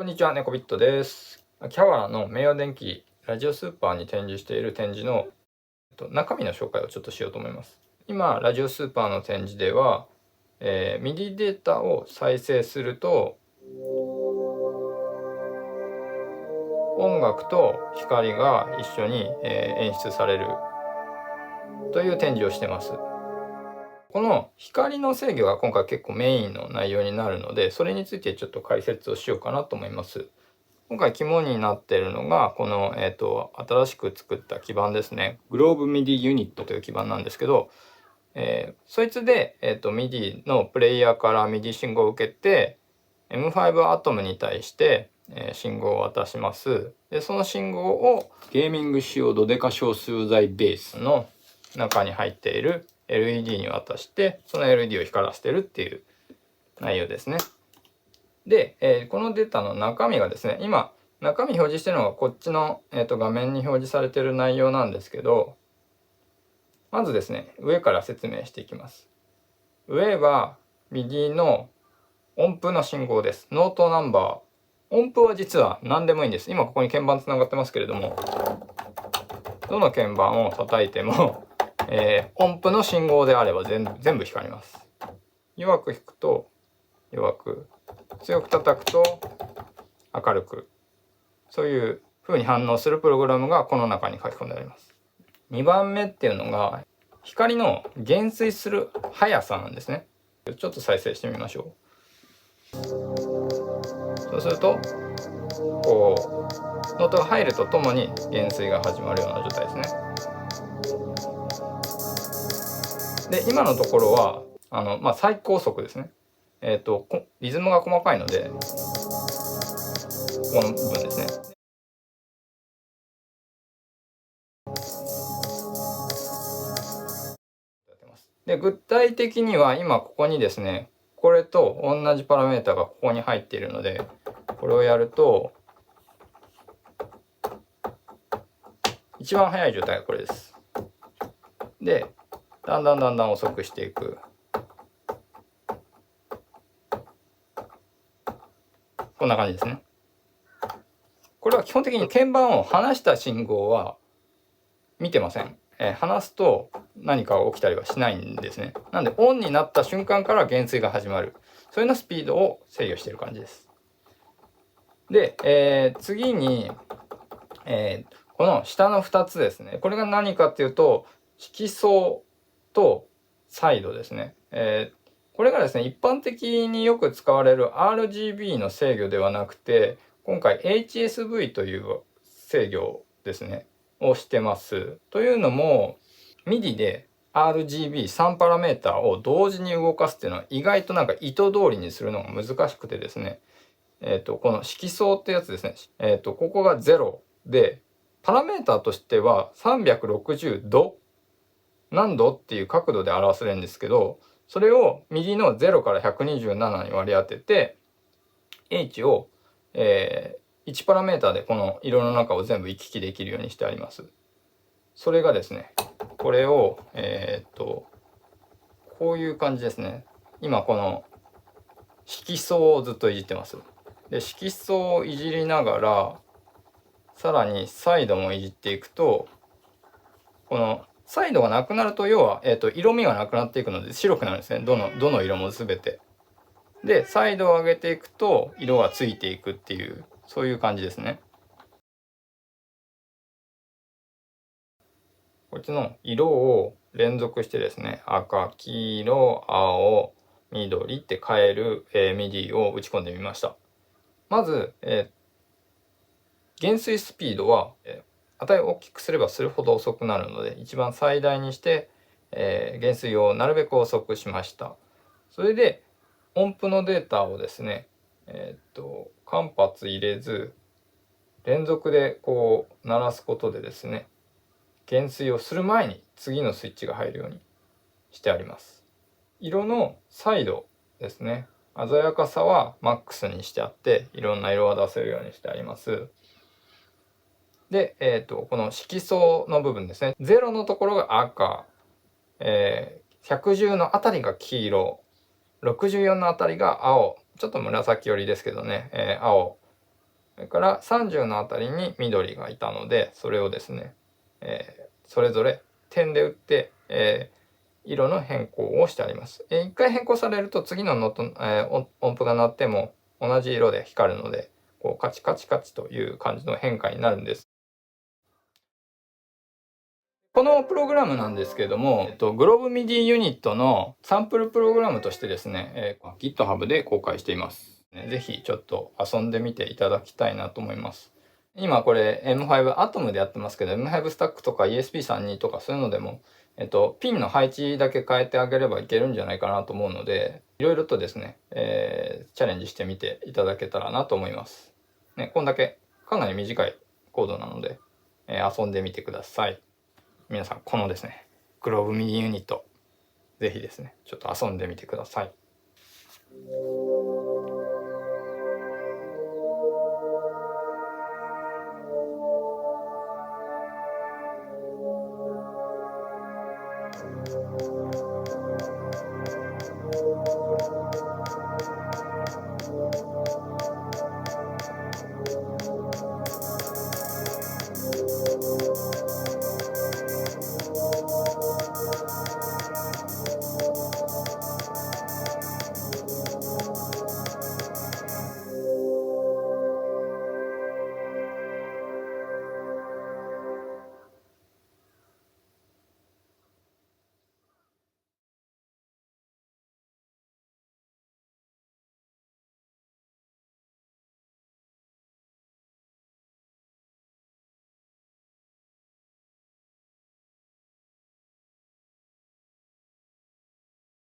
こんにちは、ネコビットです。秋葉原の明和電機ラジオスーパーに展示している展示の中身の紹介をちょっとしようと思います。今、ラジオスーパーの展示では、MIDI データを再生すると、音楽と光が一緒に、演出されるという展示をしてます。この光の制御が今回結構メインの内容になるので、それについてちょっと解説をしようかなと思います。今回肝になっているのがこの、新しく作った基板ですね。グローブ MIDI ユニットという基板なんですけど、そいつで、MIDI のプレイヤーから MIDI 信号を受けて M5 アトムに対して、信号を渡します。でその信号をゲーミング仕様ドデカ小数材ベースの中に入っている LED に渡してその LED を光らせてるっていう内容ですね。で、このデータの中身がですね、今中身表示してるのがこっちの、画面に表示されてる内容なんですけど、まずですね、上から説明していきます。上は右の音符の信号です。ノートナンバー。音符は実は何でもいいんです。今ここに鍵盤つながってますけれども、どの鍵盤を叩いても、音符の信号であれば全部光ります。弱く弾くと弱く、強く叩くと明るく、そういう風に反応するプログラムがこの中に書き込んであります。2番目っていうのが光の減衰する速さなんですね。ちょっと再生してみましょう。そうするとこうノートが入るとともに減衰が始まるような状態ですね。で今のところは最高速ですね。リズムが細かいのでこの部分ですね。で具体的には今ここにですね、これと同じパラメータがここに入っているので、これをやると一番速い状態がこれです。でだんだん遅くしていく。こんな感じですね。これは基本的に鍵盤を離した信号は見てません。離すと何かが起きたりはしないんですね。なんでオンになった瞬間から減衰が始まる。そういうようなスピードを制御している感じです。で、次に、この下の2つですね。これが何かっていうと色相とサイドですね。これがですね、一般的によく使われる RGB の制御ではなくて、今回 HSV という制御ですね、をしてます。というのも、MIDI で RGB3 パラメータを同時に動かすっていうのは意外と意図通りにするのが難しくてですね、この色相ってやつですね、ここが0で、パラメータとしては360度、何度っていう角度で表せるんですけど、それを右の0から127に割り当てて H を、1パラメータでこの色の中を全部行き来できるようにしてあります。それがですね、これをこういう感じですね。今この色相をずっといじってます。で色相をいじりながらさらにサイドもいじっていくと、このサイドがなくなると要は、色味がなくなっていくので白くなるんですね。どの色も全て。でサイドを上げていくと色がついていくっていう、そういう感じですね。こっちの色を連続してですね、赤、黄色、青、緑って変える、MIDI を打ち込んでみました。まず、減衰スピードは、値を大きくすればするほど遅くなるので一番最大にして、減衰をなるべく遅くしました。それで音符のデータをですね、間髪入れず連続でこう鳴らすことでですね、減衰をする前に次のスイッチが入るようにしてあります。色のサイドですね、鮮やかさはマックスにしてあっていろんな色が出せるようにしてあります。で、この色相の部分ですね、0のところが赤、110のあたりが黄色、64のあたりが青、ちょっと紫寄りですけどね、青それから30のあたりに緑がいたので、それをですね、それぞれ点で打って、色の変更をしてあります。一回変更されると次の音符が鳴っても同じ色で光るので、こうカチカチカチという感じの変化になるんです。このプログラムなんですけども、グローブ MIDI ユニットのサンプルプログラムとしてですね、GitHub で公開しています。ぜひちょっと遊んでみていただきたいなと思います。今これ M5 Atom でやってますけど、M5 スタックとか ESP32 とかそういうのでも、ピンの配置だけ変えてあげればいけるんじゃないかなと思うので、いろいろとですね、チャレンジしてみていただけたらなと思います。ね、こんだけかなり短いコードなので、遊んでみてください。皆さんこのですねグローブミニユニットぜひですねちょっと遊んでみてください。